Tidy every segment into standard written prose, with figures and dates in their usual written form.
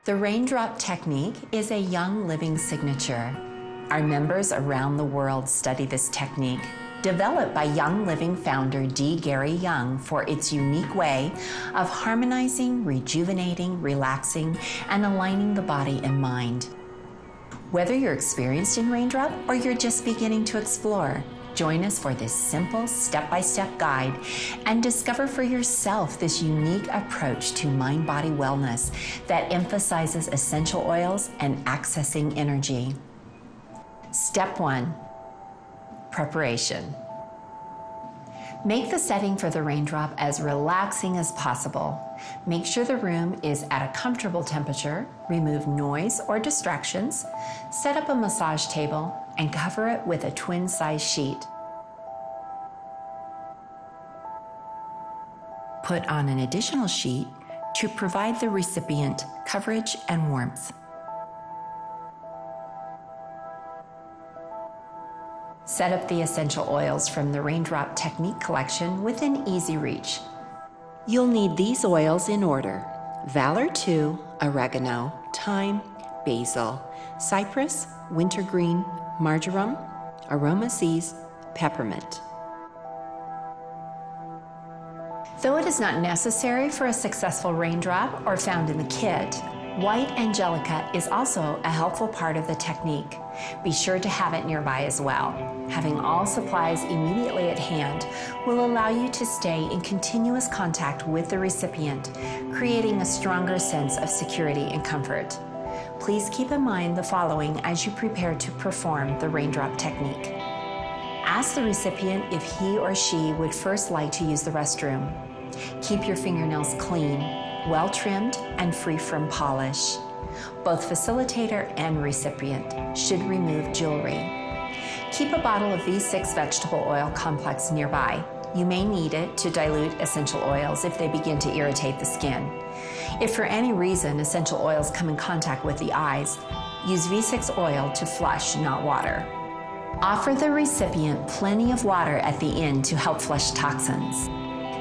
The raindrop technique is a young living signature. Our members around the world study this technique, developed by Young Living founder D. Gary Young for its unique way of harmonizing, rejuvenating, relaxing, and aligning the body and mind. Whether you're experienced in raindrop or you're just beginning to explore, join us for this simple step-by-step guide and discover for yourself this unique approach to mind-body wellness that emphasizes essential oils and accessing energy. Step 1, preparation. Make the setting for the raindrop as relaxing as possible. Make sure the room is at a comfortable temperature, remove noise or distractions, set up a massage table, and cover it with a twin-size sheet. Put on an additional sheet to provide the recipient coverage and warmth. Set up the essential oils from the Raindrop Technique collection within easy reach. You'll need these oils in order: Valor 2, oregano, thyme, basil, cypress, wintergreen, marjoram, aroma seeds, peppermint. Though it is not necessary for a successful raindrop or found in the kit, white angelica is also a helpful part of the technique. Be sure to have it nearby as well. Having all supplies immediately at hand will allow you to stay in continuous contact with the recipient, creating a stronger sense of security and comfort. Please keep in mind the following as you prepare to perform the raindrop technique. Ask the recipient if he or she would first like to use the restroom. Keep your fingernails clean, well trimmed, and free from polish. Both facilitator and recipient should remove jewelry. Keep a bottle of V6 vegetable oil complex nearby. You may need it to dilute essential oils if they begin to irritate the skin. If for any reason essential oils come in contact with the eyes, use V6 oil to flush, not water. Offer the recipient plenty of water at the end to help flush toxins.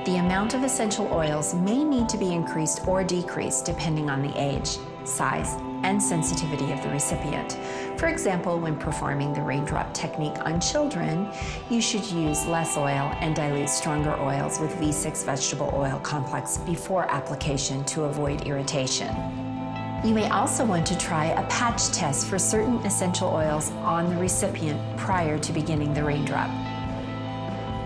The amount of essential oils may need to be increased or decreased depending on the age, size, and sensitivity of the recipient. For example, when performing the raindrop technique on children, you should use less oil and dilute stronger oils with V6 vegetable oil complex before application to avoid irritation. You may also want to try a patch test for certain essential oils on the recipient prior to beginning the raindrop.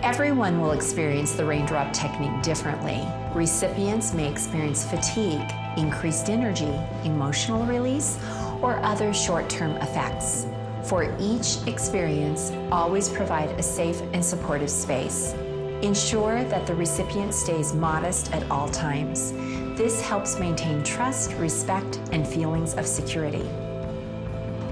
Everyone will experience the raindrop technique differently. Recipients may experience fatigue, increased energy, emotional release, or other short-term effects. For each experience, always provide a safe and supportive space. Ensure that the recipient stays modest at all times. This helps maintain trust, respect, and feelings of security.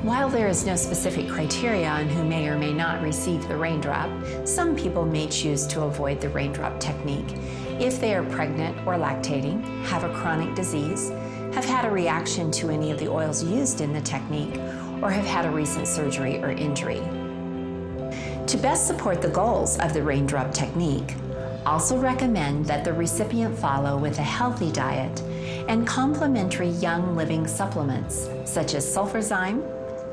While there is no specific criteria on who may or may not receive the raindrop, some people may choose to avoid the raindrop technique if they are pregnant or lactating, have a chronic disease, have had a reaction to any of the oils used in the technique, or have had a recent surgery or injury. To best support the goals of the raindrop technique, also recommend that the recipient follow with a healthy diet and complementary Young Living supplements such as sulfurzyme,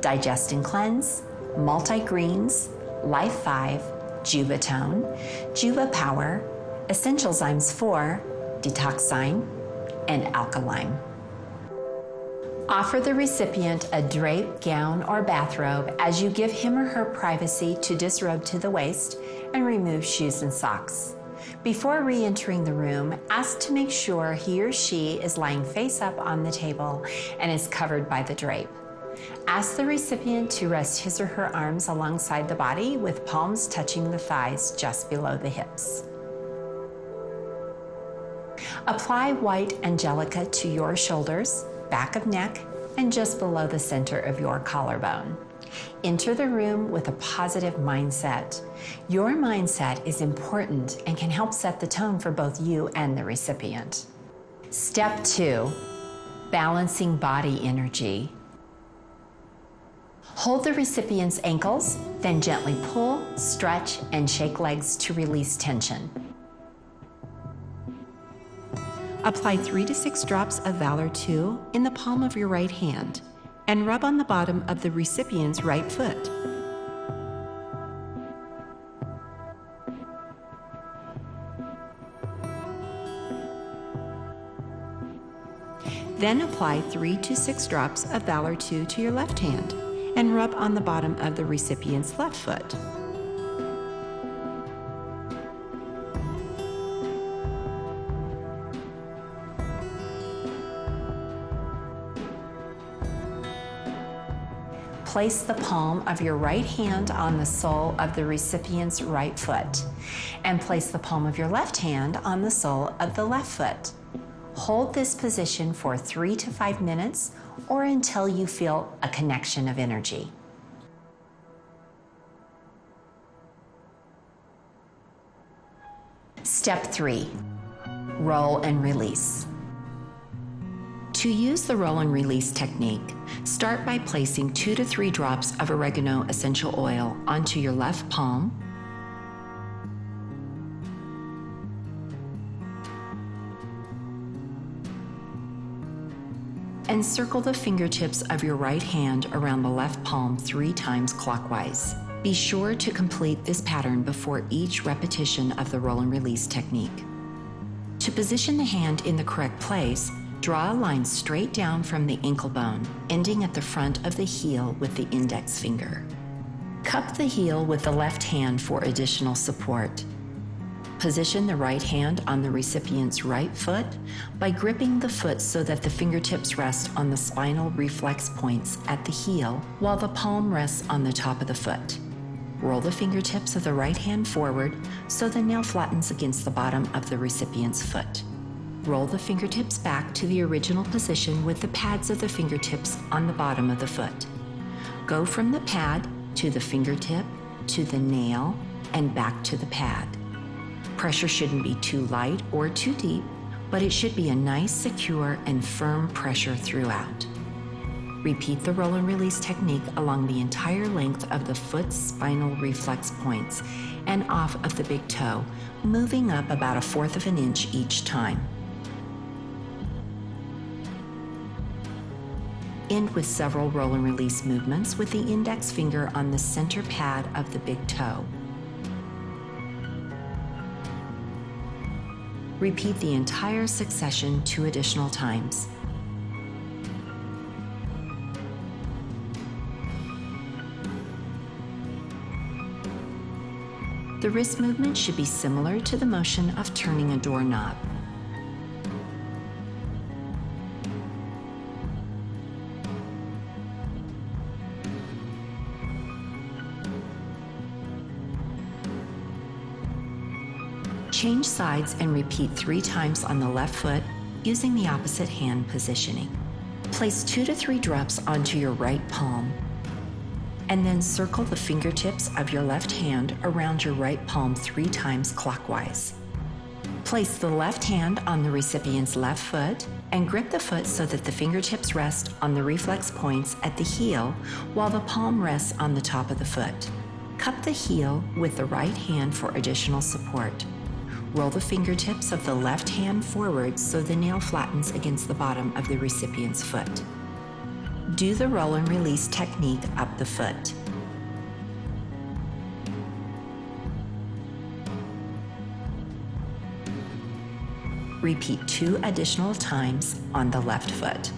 Digest and Cleanse, Multi-Greens, Life 5, Juvatone, Juva Power, Essential Zymes 4, Detoxzyme, and Alkaline. Offer the recipient a drape, gown, or bathrobe as you give him or her privacy to disrobe to the waist and remove shoes and socks. Before re-entering the room, ask to make sure he or she is lying face up on the table and is covered by the drape. Ask the recipient to rest his or her arms alongside the body with palms touching the thighs just below the hips. Apply white angelica to your shoulders, back of neck, and just below the center of your collarbone. Enter the room with a positive mindset. Your mindset is important and can help set the tone for both you and the recipient. Step 2, balancing body energy. Hold the recipient's ankles, then gently pull, stretch, and shake legs to release tension. Apply 3 to 6 drops of Valor 2 in the palm of your right hand and rub on the bottom of the recipient's right foot. Then apply 3 to 6 drops of Valor 2 to your left hand and rub on the bottom of the recipient's left foot. Place the palm of your right hand on the sole of the recipient's right foot and place the palm of your left hand on the sole of the left foot. Hold this position for 3 to 5 minutes or until you feel a connection of energy. Step 3, roll and release. To use the roll and release technique, start by placing 2 to 3 drops of oregano essential oil onto your left palm, and circle the fingertips of your right hand around the left palm 3 times clockwise. Be sure to complete this pattern before each repetition of the roll and release technique. To position the hand in the correct place, draw a line straight down from the ankle bone, ending at the front of the heel with the index finger. Cup the heel with the left hand for additional support. Position the right hand on the recipient's right foot by gripping the foot so that the fingertips rest on the spinal reflex points at the heel while the palm rests on the top of the foot. Roll the fingertips of the right hand forward so the nail flattens against the bottom of the recipient's foot. Roll the fingertips back to the original position with the pads of the fingertips on the bottom of the foot. Go from the pad to the fingertip, to the nail, and back to the pad. Pressure shouldn't be too light or too deep, but it should be a nice, secure, and firm pressure throughout. Repeat the roll and release technique along the entire length of the foot's spinal reflex points and off of the big toe, moving up about 1/4 of an inch each time. End with several roll and release movements with the index finger on the center pad of the big toe. Repeat the entire succession 2 additional times. The wrist movement should be similar to the motion of turning a doorknob. Change sides and repeat 3 times on the left foot using the opposite hand positioning. Place 2 to 3 drops onto your right palm and then circle the fingertips of your left hand around your right palm 3 times clockwise. Place the left hand on the recipient's left foot and grip the foot so that the fingertips rest on the reflex points at the heel while the palm rests on the top of the foot. Cup the heel with the right hand for additional support. Roll the fingertips of the left hand forward so the nail flattens against the bottom of the recipient's foot. Do the roll and release technique up the foot. Repeat 2 additional times on the left foot.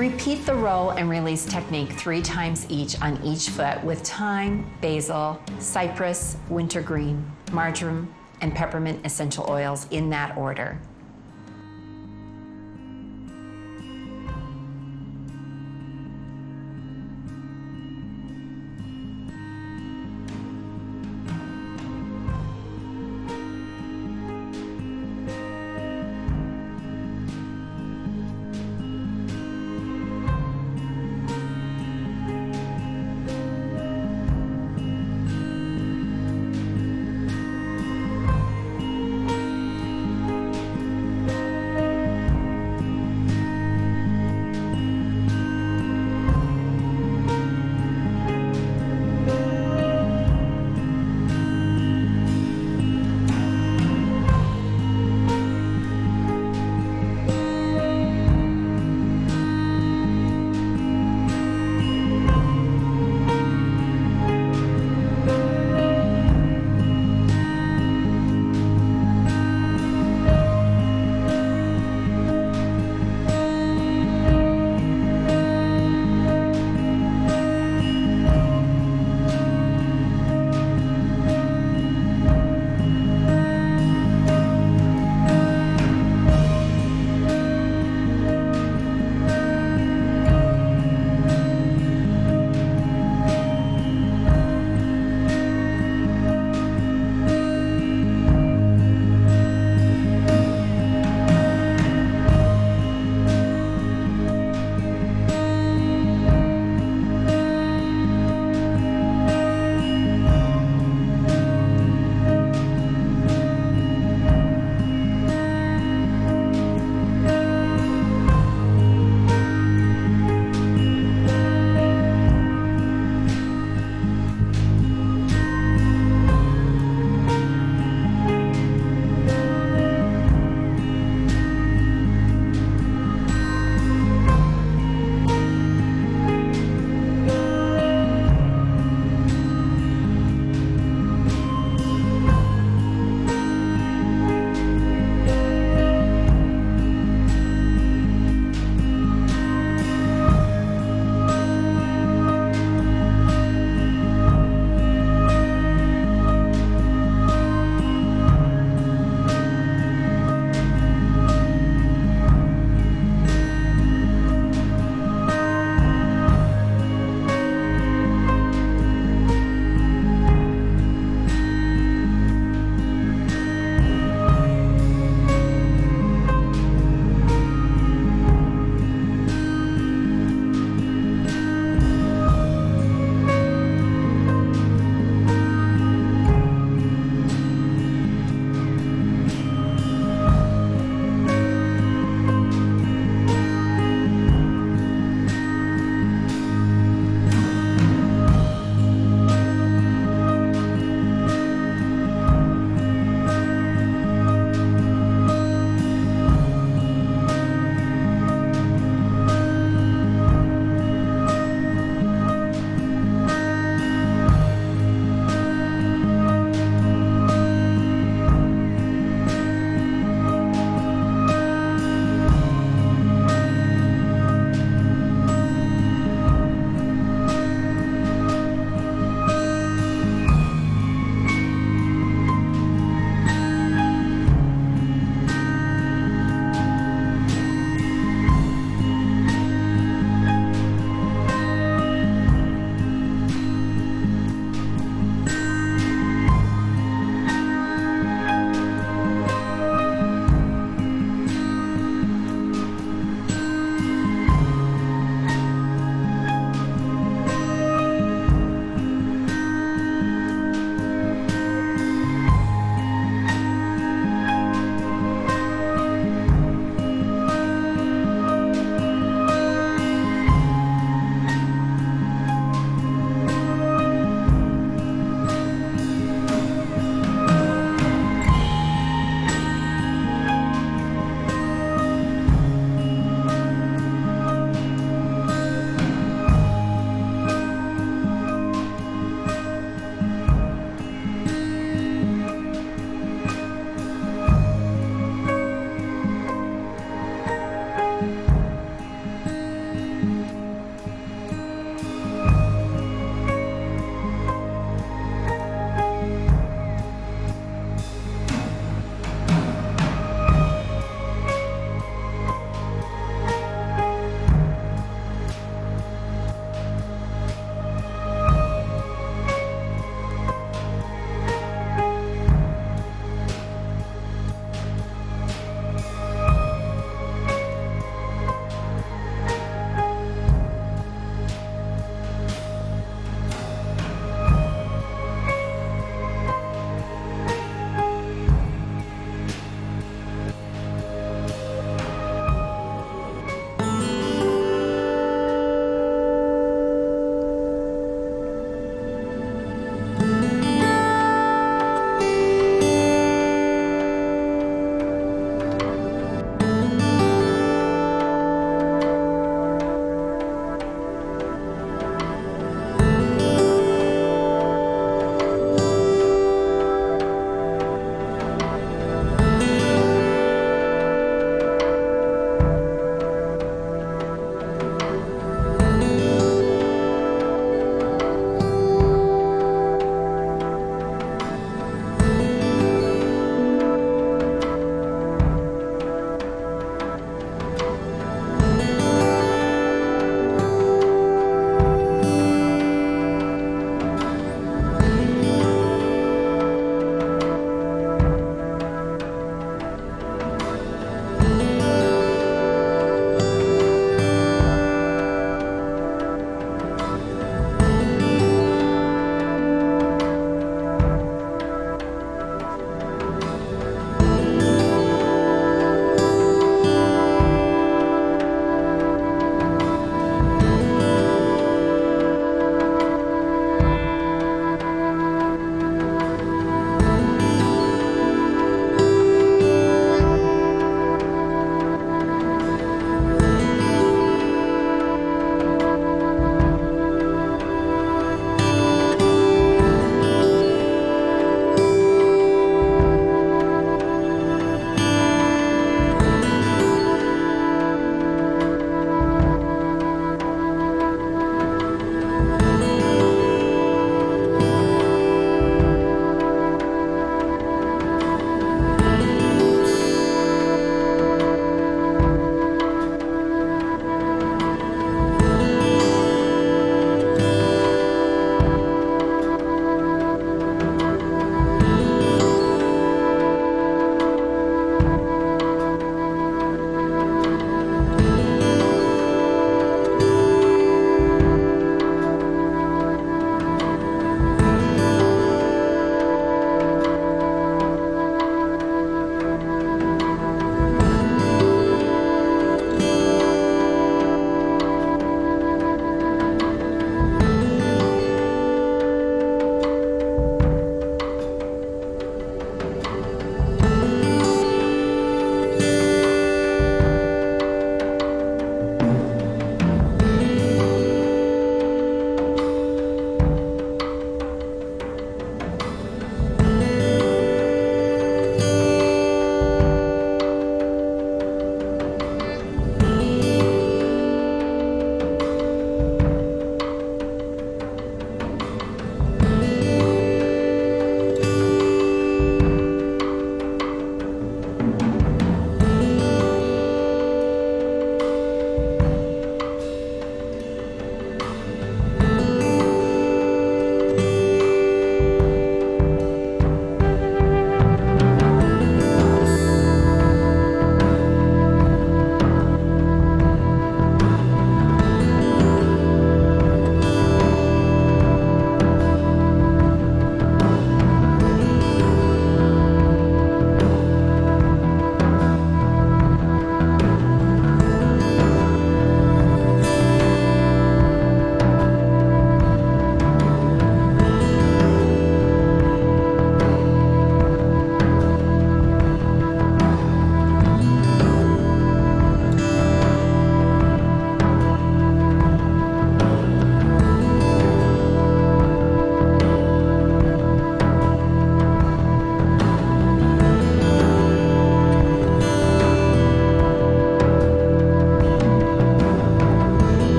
Repeat the roll and release technique 3 times each on each foot with thyme, basil, cypress, wintergreen, marjoram, and peppermint essential oils in that order.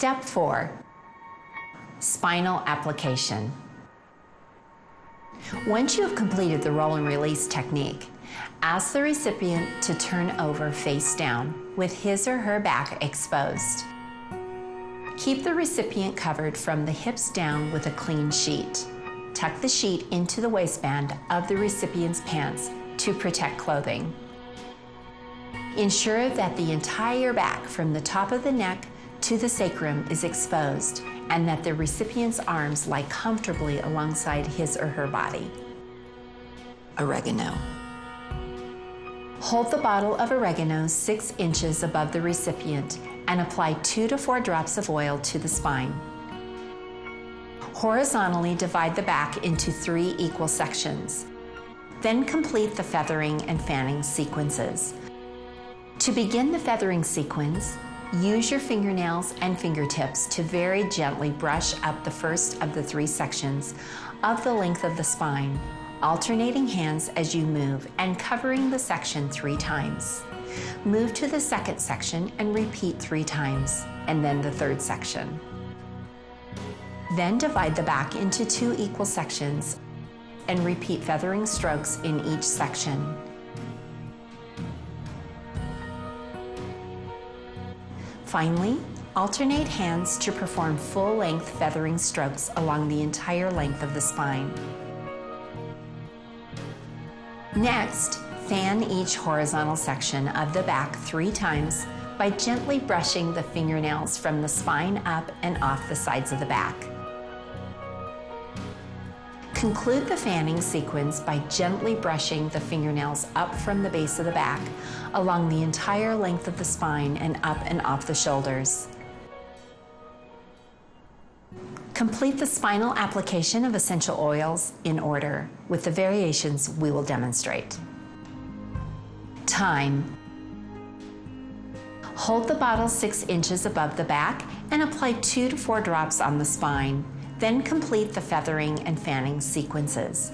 Step 4. Spinal application. Once you have completed the roll and release technique, ask the recipient to turn over face down with his or her back exposed. Keep the recipient covered from the hips down with a clean sheet. Tuck the sheet into the waistband of the recipient's pants to protect clothing. Ensure that the entire back from the top of the neck to the sacrum is exposed and that the recipient's arms lie comfortably alongside his or her body. Oregano. Hold the bottle of oregano 6 inches above the recipient and apply 2 to 4 drops of oil to the spine. Horizontally divide the back into 3 equal sections. Then complete the feathering and fanning sequences. To begin the feathering sequence, use your fingernails and fingertips to very gently brush up the first of the 3 sections of the length of the spine, alternating hands as you move and covering the section 3 times. Move to the second section and repeat 3 times, and then the third section. Then divide the back into 2 equal sections and repeat feathering strokes in each section. Finally, alternate hands to perform full-length feathering strokes along the entire length of the spine. Next, fan each horizontal section of the back 3 times by gently brushing the fingernails from the spine up and off the sides of the back. Conclude the fanning sequence by gently brushing the fingernails up from the base of the back, along the entire length of the spine and up and off the shoulders. Complete the spinal application of essential oils in order, with the variations we will demonstrate. Time. Hold the bottle 6 inches above the back and apply 2 to 4 drops on the spine. Then complete the feathering and fanning sequences.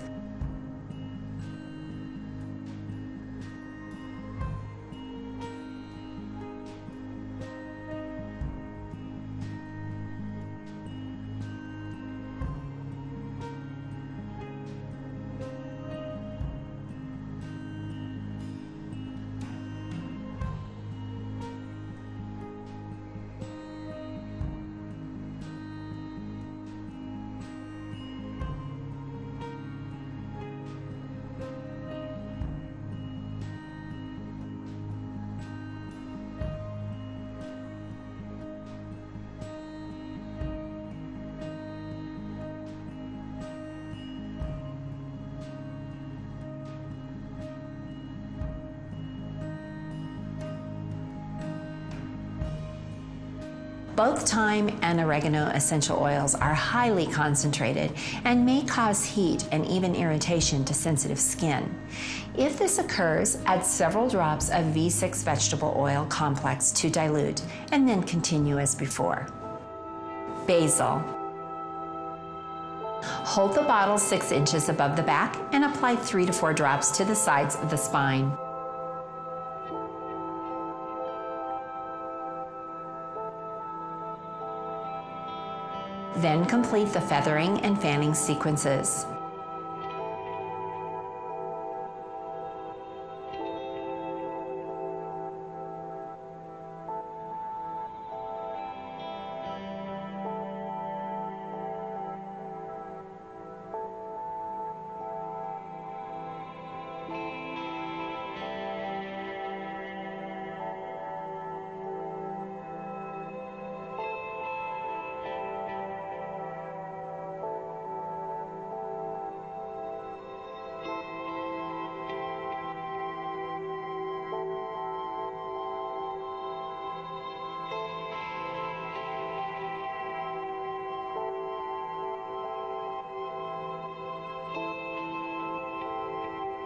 Both thyme and oregano essential oils are highly concentrated and may cause heat and even irritation to sensitive skin. If this occurs, add several drops of V6 vegetable oil complex to dilute and then continue as before. Basil. Hold the bottle 6 inches above the back and apply 3 to 4 drops to the sides of the spine. Then complete the feathering and fanning sequences.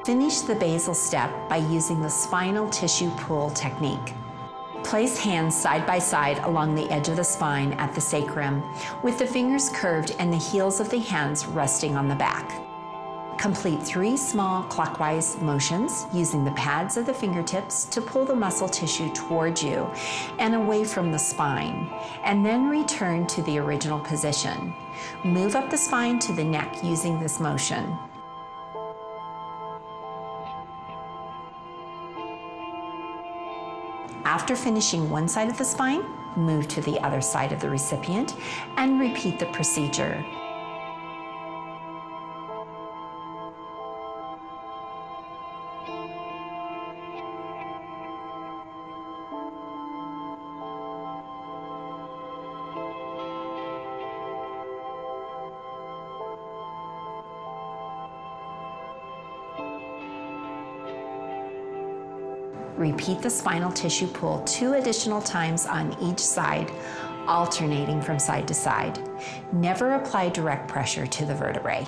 Finish the basil step by using the spinal tissue pull technique. Place hands side by side along the edge of the spine at the sacrum, with the fingers curved and the heels of the hands resting on the back. Complete 3 small clockwise motions using the pads of the fingertips to pull the muscle tissue towards you and away from the spine, and then return to the original position. Move up the spine to the neck using this motion. After finishing one side of the spine, move to the other side of the recipient and repeat the procedure. Repeat the spinal tissue pull 2 additional times on each side, alternating from side to side. Never apply direct pressure to the vertebrae.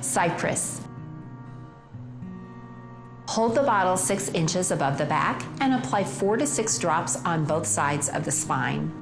Cypress. Hold the bottle 6 inches above the back and apply 4 to 6 drops on both sides of the spine.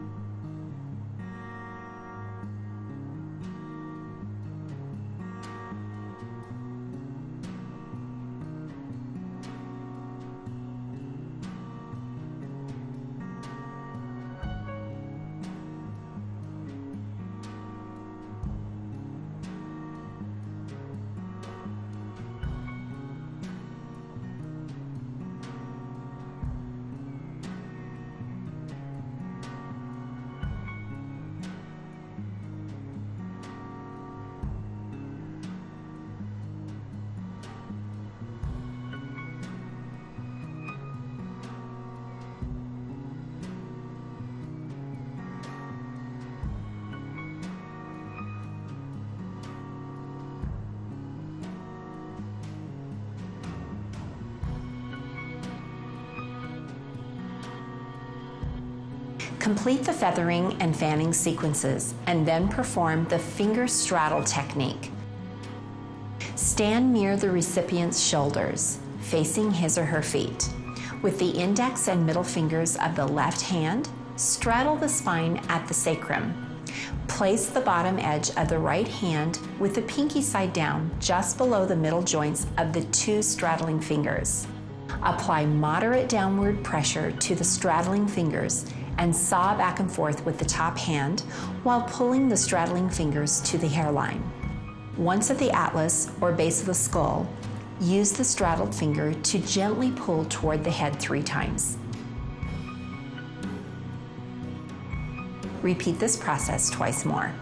Complete the feathering and fanning sequences and then perform the finger straddle technique. Stand near the recipient's shoulders, facing his or her feet. With the index and middle fingers of the left hand, straddle the spine at the sacrum. Place the bottom edge of the right hand with the pinky side down just below the middle joints of the 2 straddling fingers. Apply moderate downward pressure to the straddling fingers and saw back and forth with the top hand while pulling the straddling fingers to the hairline. Once at the atlas or base of the skull, use the straddled finger to gently pull toward the head 3 times. Repeat this process twice more.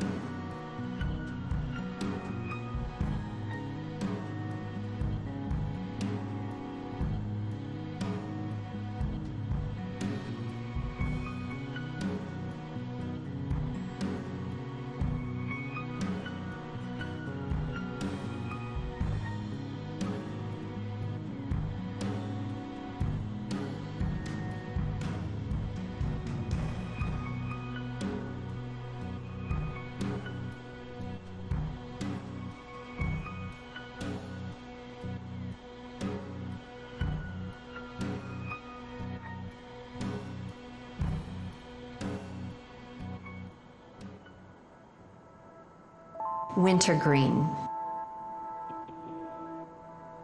Wintergreen.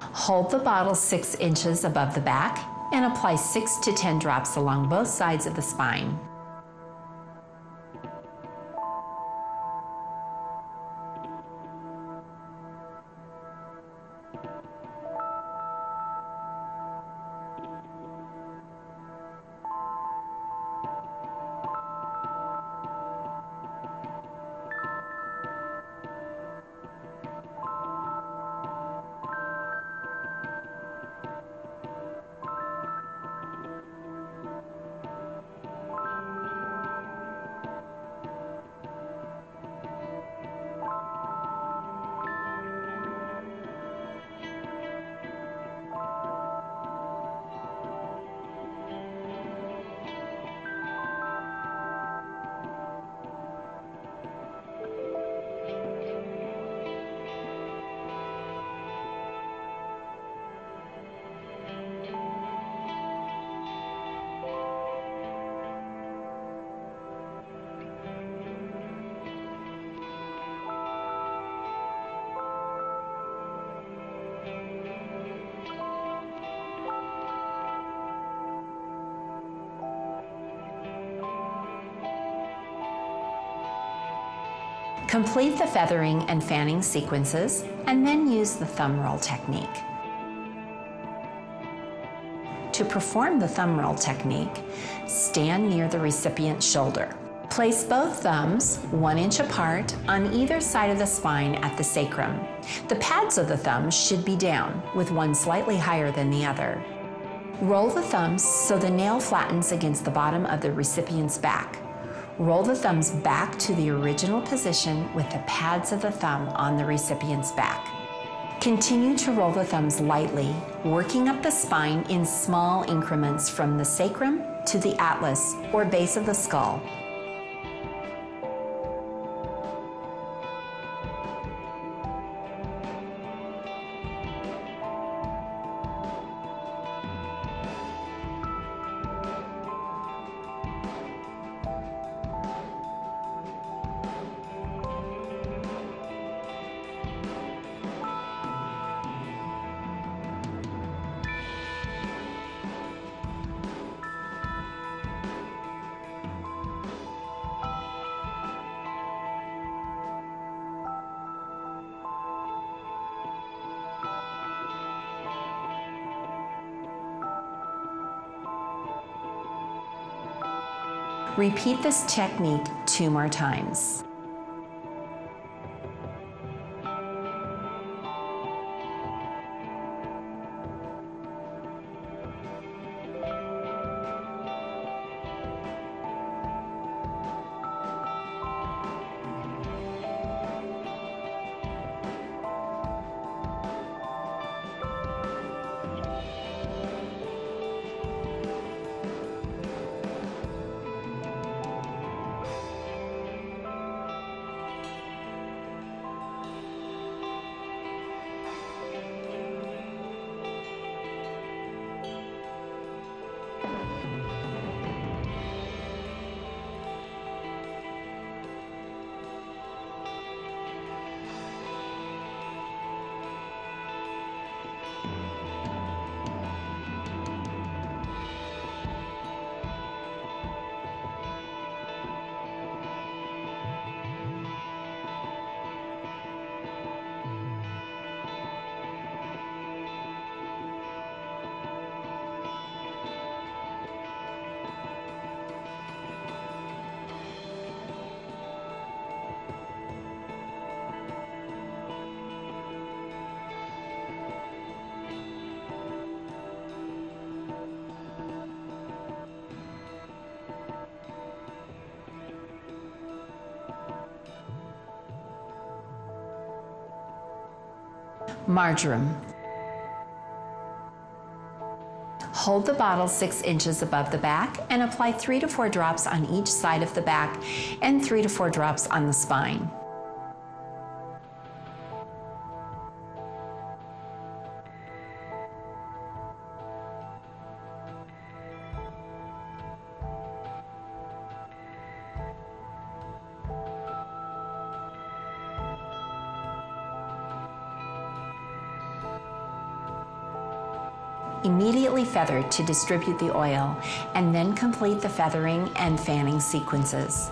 Hold the bottle 6 inches above the back and apply 6 to 10 drops along both sides of the spine. Complete the feathering and fanning sequences, and then use the thumb roll technique. To perform the thumb roll technique, stand near the recipient's shoulder. Place both thumbs 1 inch apart on either side of the spine at the sacrum. The pads of the thumbs should be down, with one slightly higher than the other. Roll the thumbs so the nail flattens against the bottom of the recipient's back. Roll the thumbs back to the original position with the pads of the thumb on the recipient's back. Continue to roll the thumbs lightly, working up the spine in small increments from the sacrum to the atlas or base of the skull. Repeat this technique 2 more times. Marjoram. Hold the bottle 6 inches above the back and apply 3 to 4 drops on each side of the back and 3 to 4 drops on the spine. Immediately feather to distribute the oil, and then complete the feathering and fanning sequences.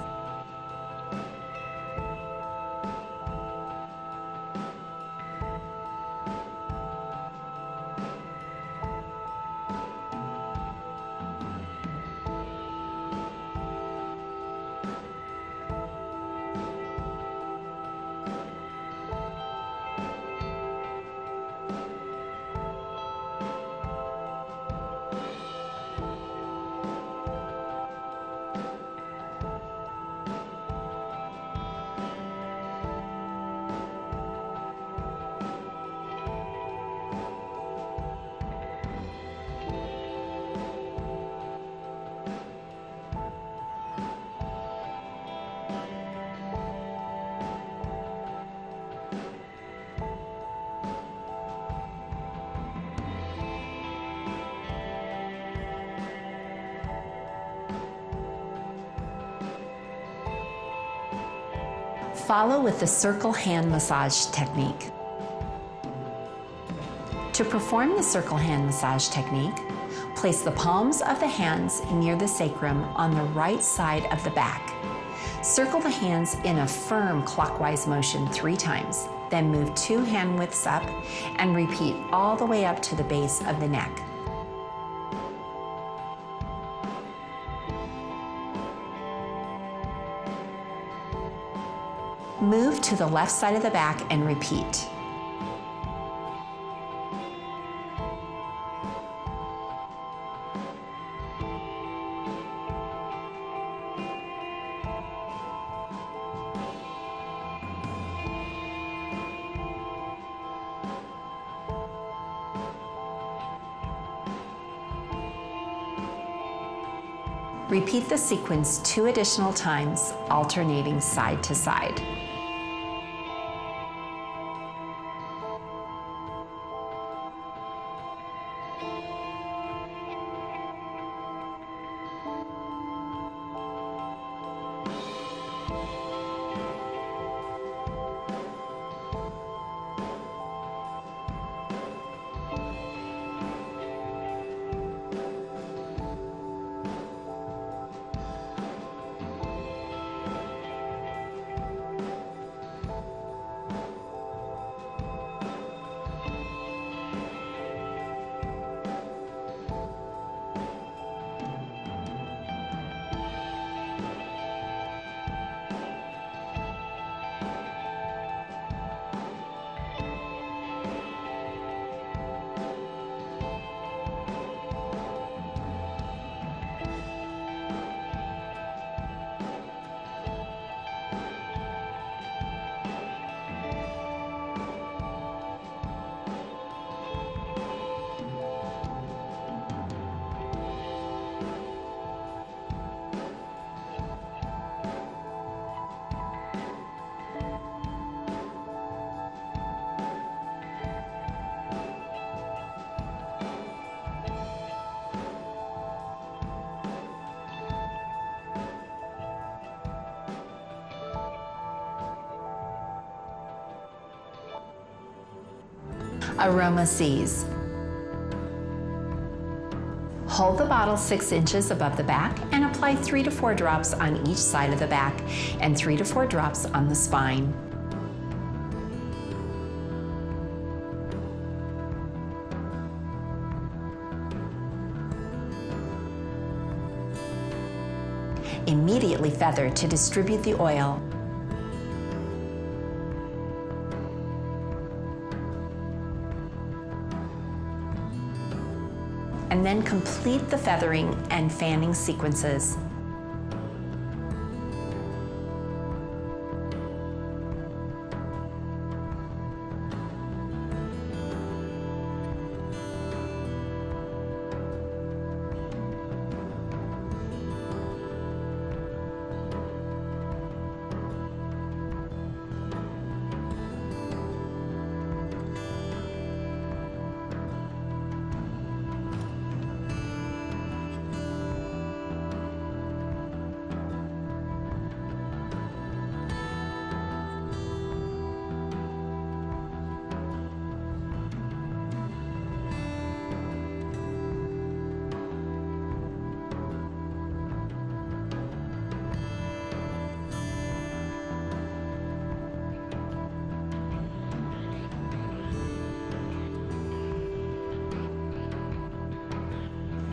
Follow with the circle hand massage technique. To perform the circle hand massage technique, place the palms of the hands near the sacrum on the right side of the back. Circle the hands in a firm clockwise motion 3 times, then move 2 hand widths up and repeat all the way up to the base of the neck. Move to the left side of the back and repeat. Repeat the sequence 2 additional times, alternating side to side. Aroma Seize. Hold the bottle 6 inches above the back and apply 3 to 4 drops on each side of the back and 3 to 4 drops on the spine. Immediately feather to distribute the oil. And then complete the feathering and fanning sequences.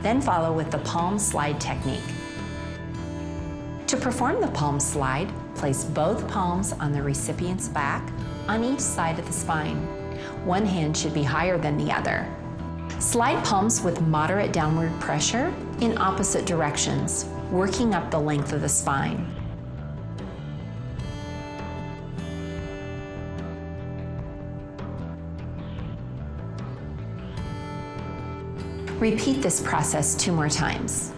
Then follow with the palm slide technique. To perform the palm slide, place both palms on the recipient's back on each side of the spine. One hand should be higher than the other. Slide palms with moderate downward pressure in opposite directions, working up the length of the spine. Repeat this process 2 more times.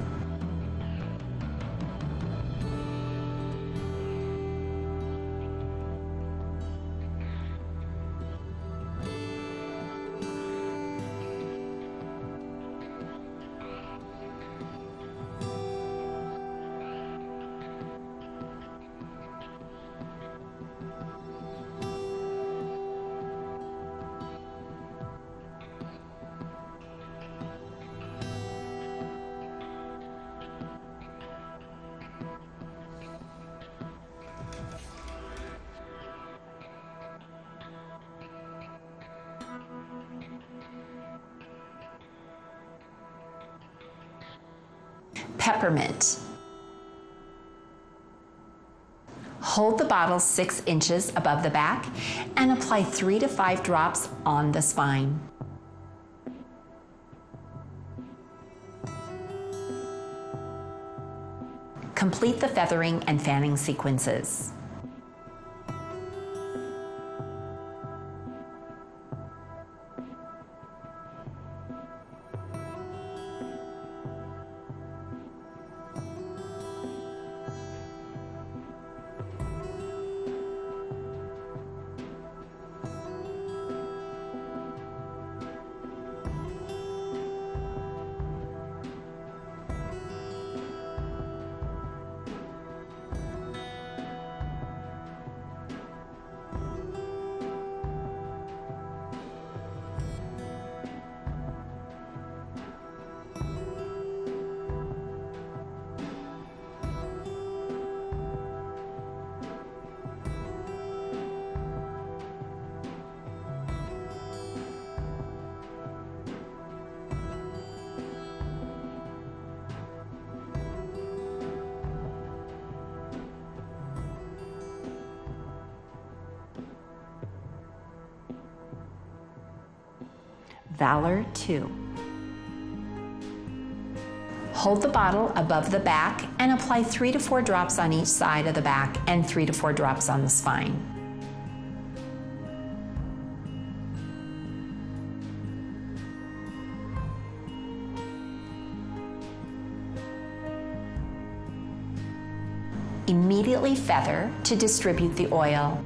Peppermint. Hold the bottle 6 inches above the back and apply 3 to 5 drops on the spine. Complete the feathering and fanning sequences. Valor 2. Hold the bottle above the back and apply 3 to 4 drops on each side of the back and 3 to 4 drops on the spine. Immediately feather to distribute the oil.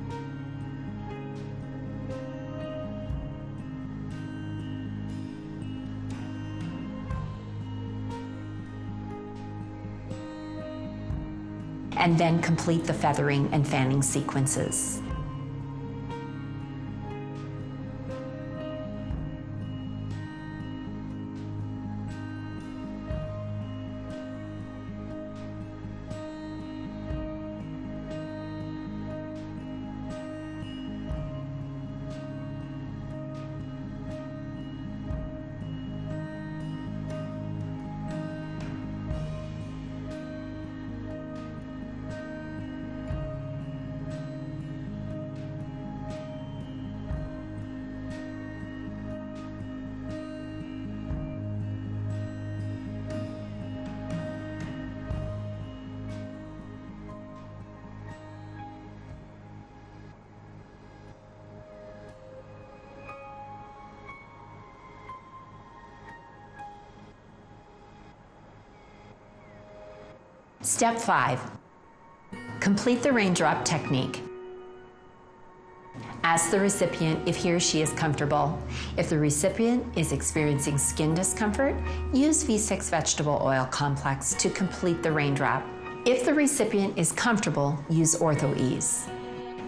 And then complete the feathering and fanning sequences. Step 5. Complete the raindrop technique. Ask the recipient if he or she is comfortable. If the recipient is experiencing skin discomfort, use V6 vegetable oil complex to complete the raindrop. If the recipient is comfortable, use Ortho-Ease.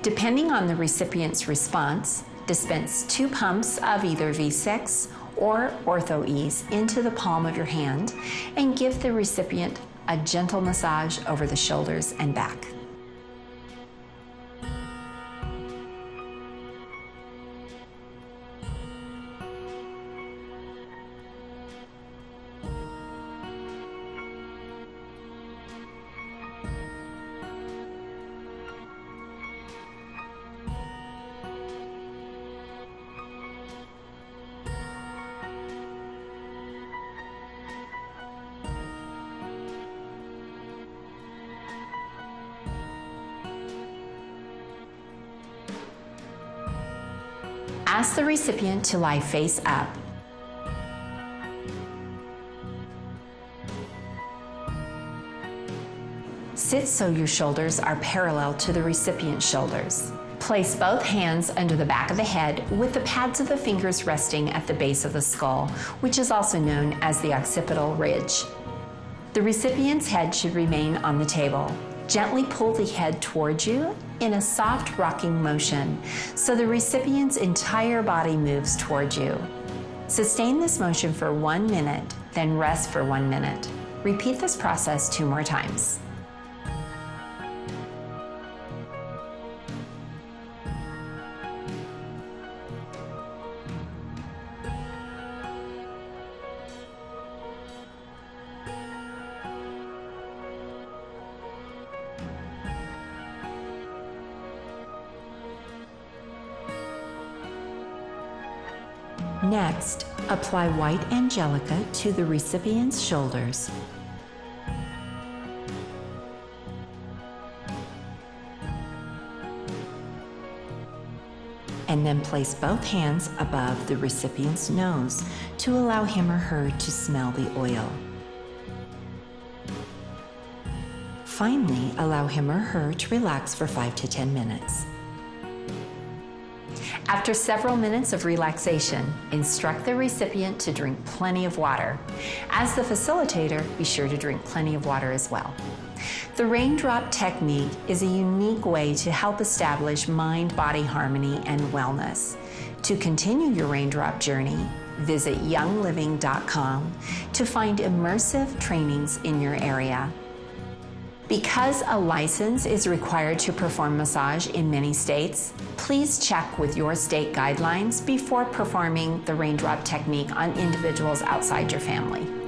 Depending on the recipient's response, dispense 2 pumps of either V6 or Ortho-Ease into the palm of your hand and give the recipient a gentle massage over the shoulders and back. Ask the recipient to lie face up. Sit so your shoulders are parallel to the recipient's shoulders. Place both hands under the back of the head with the pads of the fingers resting at the base of the skull, which is also known as the occipital ridge. The recipient's head should remain on the table. Gently pull the head towards you in a soft rocking motion so the recipient's entire body moves towards you. Sustain this motion for 1 minute, then rest for 1 minute. Repeat this process 2 more times. Next, apply white angelica to the recipient's shoulders. And then place both hands above the recipient's nose to allow him or her to smell the oil. Finally, allow him or her to relax for 5 to 10 minutes. After several minutes of relaxation, instruct the recipient to drink plenty of water. As the facilitator, be sure to drink plenty of water as well. The raindrop technique is a unique way to help establish mind-body harmony and wellness. To continue your raindrop journey, visit youngliving.com to find immersive trainings in your area. Because a license is required to perform massage in many states, please check with your state guidelines before performing the raindrop technique on individuals outside your family.